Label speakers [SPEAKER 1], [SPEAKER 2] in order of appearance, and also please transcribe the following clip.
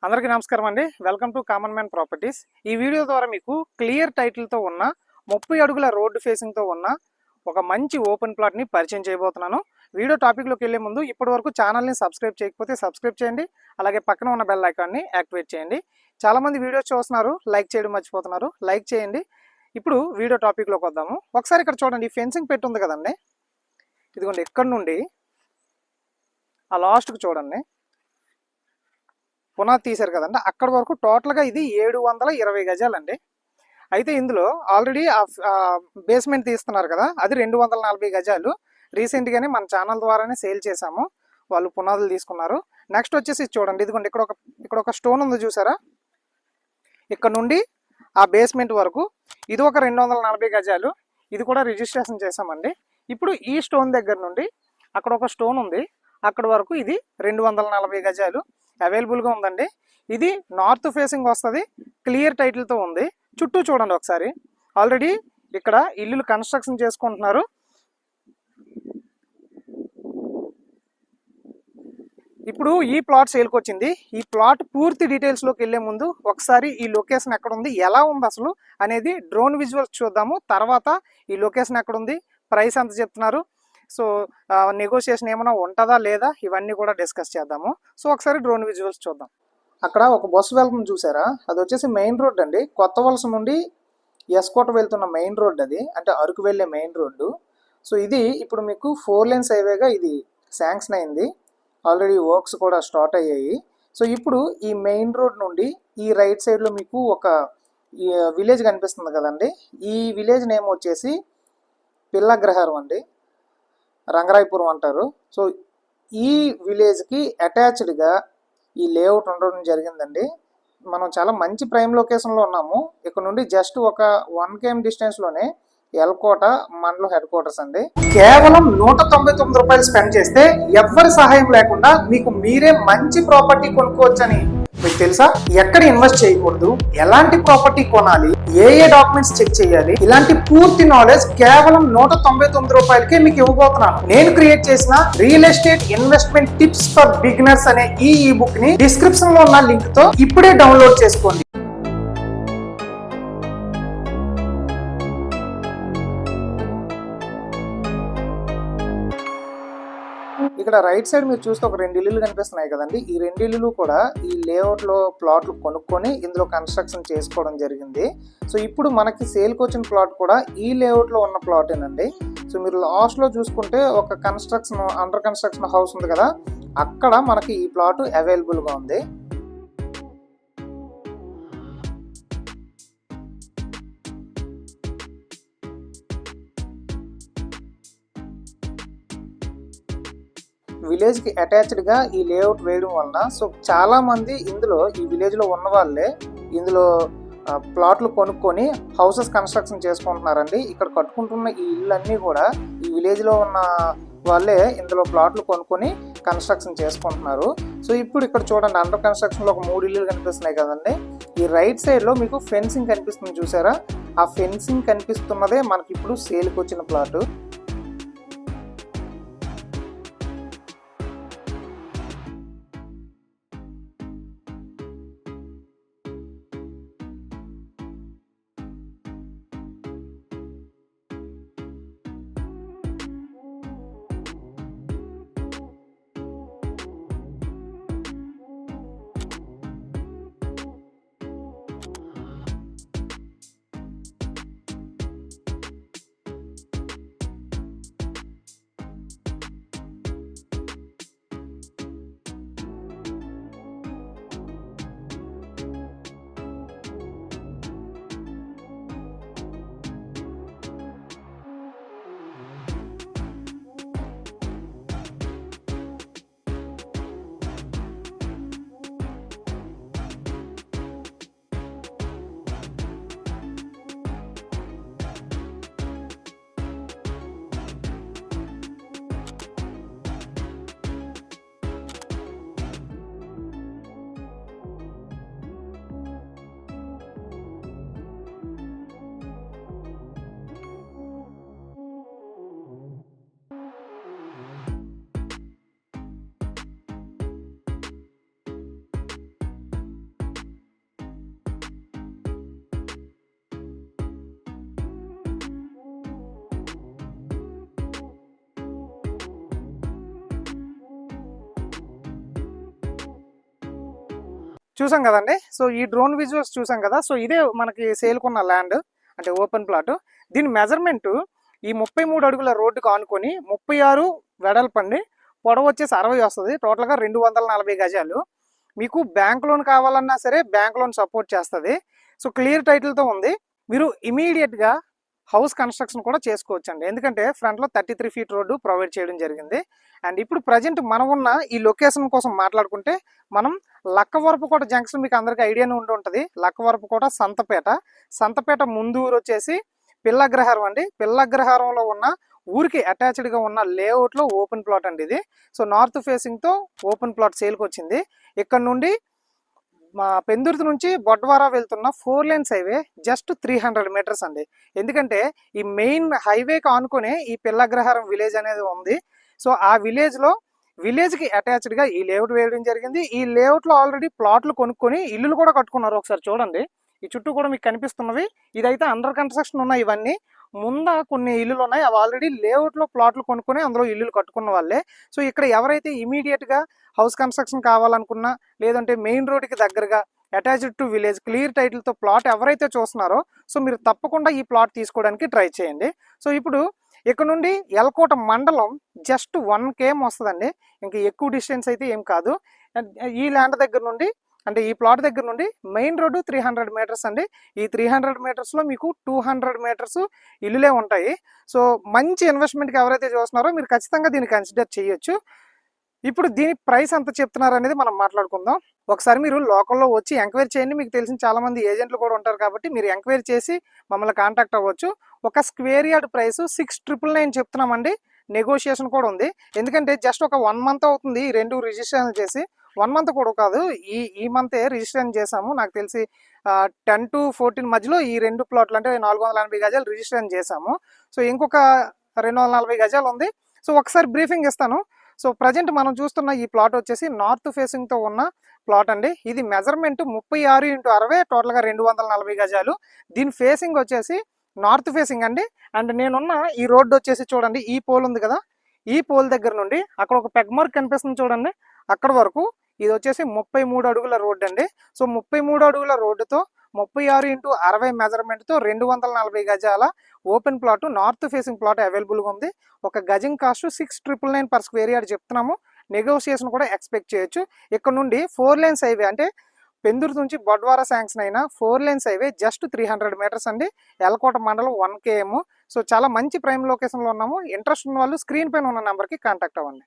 [SPEAKER 1] అందరికీ నమస్కారం అండి. Welcome to common man properties. ఈ వీడియో ద్వారా మీకు క్లియర్ టైటిల్తో ఉన్న 30 అడుగుల రోడ్డు ఫేసింగ్తో ఉన్న ఒక మంచి ఓపెన్ ప్లాట్ని పరిచయం చేయబోతున్నాను. వీడియో టాపిక్లోకి వెళ్ళే ముందు ఇప్పటి వరకు ఛానల్ని సబ్స్క్రైబ్ చేయకపోతే సబ్స్క్రైబ్ చేయండి. అలాగే పక్కన ఉన్న బెల్ ఐకాన్ని యాక్టివేట్ చేయండి. చాలామంది వీడియోస్ చూస్తున్నారు, లైక్ చేయడం మర్చిపోతున్నారు. లైక్ చేయండి. ఇప్పుడు వీడియో టాపిక్లోకి వద్దాము. ఒకసారి ఇక్కడ చూడండి, ఫెన్సింగ్ పెట్టి ఉంది కదండి. ఇదిగోండి, ఇక్కడ నుండి ఆ లాస్ట్కి చూడండి, పునాది తీశారు కదండి, అక్కడ వరకు టోటల్గా ఇది 720 గజాలండి. అయితే ఇందులో ఆల్రెడీ బేస్మెంట్ తీస్తున్నారు కదా, అది 240 గజాలు. రీసెంట్గానే మన ఛానల్ ద్వారానే సేల్ చేశాము, వాళ్ళు పునాదులు తీసుకున్నారు. నెక్స్ట్ వచ్చేసి చూడండి, ఇదిగోండి ఇక్కడ ఒక స్టోన్ ఉంది చూసారా, ఇక్కడ నుండి ఆ బేస్మెంట్ వరకు ఇది ఒక 240 గజాలు. ఇది కూడా రిజిస్ట్రేషన్ చేశామండి. ఇప్పుడు ఈ స్టోన్ దగ్గర నుండి అక్కడ ఒక స్టోన్ ఉంది, అక్కడ వరకు ఇది 240 గజాలు అవైలబుల్గా ఉందండి. ఇది నార్త్ ఫేసింగ్ వస్తుంది, క్లియర్ టైటిల్తో ఉంది. చుట్టూ చూడండి ఒకసారి, ఆల్రెడీ ఇక్కడ ఇల్లులు కన్స్ట్రక్షన్ చేసుకుంటున్నారు. ఇప్పుడు ఈ ప్లాట్ సేల్కి వచ్చింది. ఈ ప్లాట్ పూర్తి డీటెయిల్స్లోకి వెళ్ళే ముందు ఒకసారి ఈ లొకేషన్ ఎక్కడ ఉంది, ఎలా ఉంది అసలు అనేది డ్రోన్ విజువల్స్ చూద్దాము. తర్వాత ఈ లొకేషన్ ఎక్కడ ఉంది, ప్రైస్ ఎంత చెప్తున్నారు, సో నెగోషియేషన్ ఏమైనా ఉంటుందా లేదా, ఇవన్నీ కూడా డిస్కస్ చేద్దాము. సో ఒకసారి డ్రోన్ విజువల్స్ చూద్దాం. అక్కడ ఒక బస్సు వెళ్తుంది చూసారా, అది వచ్చేసి మెయిన్ రోడ్ అండి. కొత్త వలస నుండి ఎస్కోట వెళ్తున్న మెయిన్ రోడ్ అది, అంటే అరకు వెళ్ళే మెయిన్ రోడ్డు. సో ఇది ఇప్పుడు మీకు 4 లేన్స్ హైవేగా ఇది శాంక్షన్ అయింది, ఆల్రెడీ వర్క్స్ కూడా స్టార్ట్ అయ్యాయి. సో ఇప్పుడు ఈ మెయిన్ రోడ్ నుండి ఈ రైట్ సైడ్లో మీకు ఒక విలేజ్ కనిపిస్తుంది కదండి. ఈ విలేజ్ నేమ్ వచ్చేసి పిల్లగ్రహారం అండి, రంగరాయపురం అంటారు. సో ఈ విలేజ్కి అటాచ్డ్గా ఈ లేఅవుట్ ఉండడం జరిగిందండి. మనం చాలా మంచి ప్రైమ్ లొకేషన్లో ఉన్నాము. ఇక్కడ నుండి జస్ట్ ఒక 1 km డిస్టెన్స్లోనే ఎల్కోట మండలం హెడ్ క్వార్టర్స్ అండి. కేవలం 199 రూపాయలు స్పెండ్ చేస్తే ఎవ్వరి సహాయం లేకుండా మీకు మీరే మంచి ప్రాపర్టీ కొనుక్కోవచ్చని మీకు తెలుసా? ఎక్కడ ఇన్వెస్ట్ చేయకూడదు, ఎలాంటి ప్రాపర్టీ కొనాలి, ఏ డాక్యుమెంట్స్ చెక్ చేయాలి, ఇలాంటి పూర్తి నాలెడ్జ్ కేవలం 199 రూపాయలకే మీకు ఇవ్వబోతున్నాను. నేను క్రియేట్ చేసిన real estate investment tips for beginners అనే ఈ బుక్ ని డిస్క్రిప్షన్ లో ఉన్న లింక్ తో ఇప్పుడే డౌన్లోడ్ చేసుకోండి. ఇక్కడ రైట్ సైడ్ మీరు చూస్తే ఒక 2 ఇల్లులు కనిపిస్తున్నాయి కదండి. ఈ 2 ఇల్లులు కూడా ఈ లేఅవుట్లో ప్లాట్లు కొనుక్కొని ఇందులో కన్స్ట్రక్షన్ చేసుకోవడం జరిగింది. సో ఇప్పుడు మనకి సేల్కి వచ్చిన ప్లాట్ కూడా ఈ లేఅవుట్లో ఉన్న ప్లాటేనండి. సో మీరు లాస్ట్లో చూసుకుంటే ఒక అండర్ కన్స్ట్రక్షన్ హౌస్ ఉంది కదా, అక్కడ మనకి ఈ ప్లాట్ అవైలబుల్గా ఉంది. విలేజ్కి అటాచ్డ్గా ఈ లేఅవుట్ వేయడం వలన సో చాలామంది ఇందులో ఈ విలేజ్లో ఉన్న వాళ్ళే ఇందులో ప్లాట్లు కొనుక్కొని హౌసెస్ కన్స్ట్రక్షన్ చేసుకుంటున్నారండి. ఇక్కడ కట్టుకుంటున్న ఈ ఇళ్ళన్నీ కూడా ఈ విలేజ్లో ఉన్న వాళ్ళే ఇందులో ప్లాట్లు కొనుక్కొని కన్స్ట్రక్షన్ చేసుకుంటున్నారు. సో ఇప్పుడు ఇక్కడ చూడండి, అండర్ కన్స్ట్రక్షన్లో ఒక 3 ఇల్లులు కనిపిస్తున్నాయి కదండి. ఈ రైట్ సైడ్లో మీకు ఫెన్సింగ్ కనిపిస్తుంది చూసారా, ఆ ఫెన్సింగ్ కనిపిస్తున్నదే మనకి ఇప్పుడు సేల్కి వచ్చిన ప్లాటు. చూసాం కదండి. సో ఈ డ్రోన్ విజువల్స్ చూసాం కదా. సో ఇదే మనకి సేల్కున్న ల్యాండ్, అంటే ఓపెన్ ప్లాట్. దీని మెజర్మెంట్ ఈ 33 అడుగుల రోడ్డుకు ఆనుకొని 36 వెడల్పండి, పొడవు వచ్చేసి 60 వస్తుంది. టోటల్గా 240 గజాలు. మీకు బ్యాంక్ లోన్ కావాలన్నా సరే బ్యాంక్ లోన్ సపోర్ట్ చేస్తుంది. సో క్లియర్ టైటిల్తో ఉంది. మీరు ఇమీడియట్గా హౌస్ కన్స్ట్రక్షన్ కూడా చేసుకోవచ్చండి, ఎందుకంటే ఫ్రంట్లో 33 ఫీట్ రోడ్డు ప్రొవైడ్ చేయడం జరిగింది. అండ్ ఇప్పుడు ప్రజెంట్ మనం ఉన్న ఈ లొకేషన్ కోసం మాట్లాడుకుంటే, మనం లక్కవరపుకోట జంక్షన్ మీకు అందరికీ ఐడియానే ఉండి ఉంటుంది. లక్కవరపుకోట సంతపేట ముందు ఊరు వచ్చేసి పిల్లగ్రహారం అండి. పిల్లగ్రహారంలో ఉన్న ఊరికి అటాచ్డ్గా ఉన్న లేఅవుట్లో ఓపెన్ ప్లాట్ అండి ఇది. సో నార్త్ ఫేసింగ్తో ఓపెన్ ప్లాట్ సేల్కి వచ్చింది. ఇక్కడ నుండి మా పెందుర్తి నుంచి బొడ్వారా వెళ్తున్న 4 లేన్స్ హైవే జస్ట్ 300 మీటర్స్ అండి. ఎందుకంటే ఈ మెయిన్ హైవేకి ఆనుకునే ఈ పిల్లగ్రహారం విలేజ్ అనేది ఉంది. సో ఆ విలేజ్కి అటాచ్డ్గా ఈ లేఅవుట్ వేయడం జరిగింది. ఈ లేఅవుట్లో ఆల్రెడీ ప్లాట్లు కొనుక్కొని ఇల్లులు కూడా కట్టుకున్నారు. ఒకసారి చూడండి, ఈ చుట్టూ కూడా మీకు కనిపిస్తున్నవి. ఇదైతే అండర్ కన్స్ట్రక్షన్ ఉన్నాయి ఇవన్నీ. ముంద కొన్ని ఇల్లులు ఉన్నాయి, అవి ఆల్రెడీ లేఅవుట్లో ప్లాట్లు కొనుక్కొని అందులో ఇల్లులు కట్టుకున్న వాళ్ళే. సో ఇక్కడ ఎవరైతే ఇమీడియట్గా హౌస్ కన్స్ట్రక్షన్ కావాలనుకున్నా, లేదంటే మెయిన్ రోడ్కి దగ్గరగా అటాచ్డ్ టు విలేజ్ క్లియర్ టైటిల్తో ప్లాట్ ఎవరైతే చూస్తున్నారో, సో మీరు తప్పకుండా ఈ ప్లాట్ తీసుకోవడానికి ట్రై చేయండి. సో ఇప్పుడు ఇక్కడ నుండి ఎల్కోట మండలం జస్ట్ 1 km వస్తుందండి. ఇంకా ఎక్కువ డిస్టెన్స్ అయితే ఏం కాదు. ఈ ల్యాండ్ దగ్గర నుండి, అంటే ఈ ప్లాట్ దగ్గర నుండి మెయిన్ రోడ్డు 300 మీటర్స్ అండి. ఈ 300 మీటర్స్లో మీకు 200 మీటర్స్ ఇల్లులే ఉంటాయి. సో మంచి ఇన్వెస్ట్మెంట్కి ఎవరైతే చూస్తున్నారో మీరు ఖచ్చితంగా దీన్ని కన్సిడర్ చేయొచ్చు. ఇప్పుడు దీని ప్రైస్ ఎంత చెప్తున్నారు అనేది మనం మాట్లాడుకుందాం. ఒకసారి మీరు లోకల్లో వచ్చి ఎంక్వైరీ చేయండి. మీకు తెలిసిన చాలా మంది ఏజెంట్లు కూడా ఉంటారు కాబట్టి మీరు ఎంక్వైరీ చేసి మమ్మల్ని కాంటాక్ట్ అవ్వచ్చు. ఒక స్క్వేర్ యార్డ్ ప్రైస్ 6,999 చెప్తున్నామండి. నెగోషియేషన్ కూడా ఉంది. ఎందుకంటే జస్ట్ ఒక 1 month అవుతుంది ఈ రెండు రిజిస్ట్రేషన్ చేసి. 1 month కూడా కాదు, ఈ మంతే రిజిస్ట్రేషన్ చేసాము. నాకు తెలిసి 10 to 14 మధ్యలో ఈ రెండు ప్లాట్లు, అంటే 480 గజాలు రిజిస్ట్రేషన్ చేసాము. సో ఇంకొక 240 గజాలు ఉంది. సో ఒకసారి బ్రీఫింగ్ ఇస్తాను. సో ప్రజెంట్ మనం చూస్తున్న ఈ ప్లాట్ వచ్చేసి నార్త్ ఫేసింగ్తో ఉన్న ప్లాట్ అండి. ఇది మెజర్మెంట్ 36x60, టోటల్గా 240 గజాలు. దీని ఫేసింగ్ వచ్చేసి నార్త్ ఫేసింగ్ అండి. అండ్ నేనున్న ఈ రోడ్డు వచ్చేసి చూడండి, ఈ పోల్ ఉంది కదా, ఈ పోల్ దగ్గర నుండి అక్కడ ఒక పెగ్ మార్క్ కనిపిస్తుంది చూడండి, అక్కడ వరకు ఇది వచ్చేసి 33 అడుగుల రోడ్డు అండి. సో 33 అడుగుల రోడ్డుతో 36x60 మెజర్మెంట్తో 240 గజాల open plot, north facing plot అవైలబుల్గా ఉంది. ఒక గజం కాస్ట్ 6,999 పర్ స్క్వేర్ యార్డ్ చెప్తున్నాము. నెగోషియేషన్ కూడా ఎక్స్పెక్ట్ చేయొచ్చు. ఇక్కడ నుండి 4 లేన్స్ హైవే, అంటే పెందుర్తి నుంచి బొడ్వారా శాంక్షన్ అయిన 4 లేన్స్ హైవే జస్ట్ 300 మీటర్స్ అండి. ఎల్కోట మండలం 1 km. సో చాలా మంచి ప్రైమ్ లొకేషన్లో ఉన్నాము. ఇంట్రెస్ట్ ఉన్న వాళ్ళు స్క్రీన్ పైన ఉన్న నెంబర్కి కాంటాక్ట్ అవ్వండి.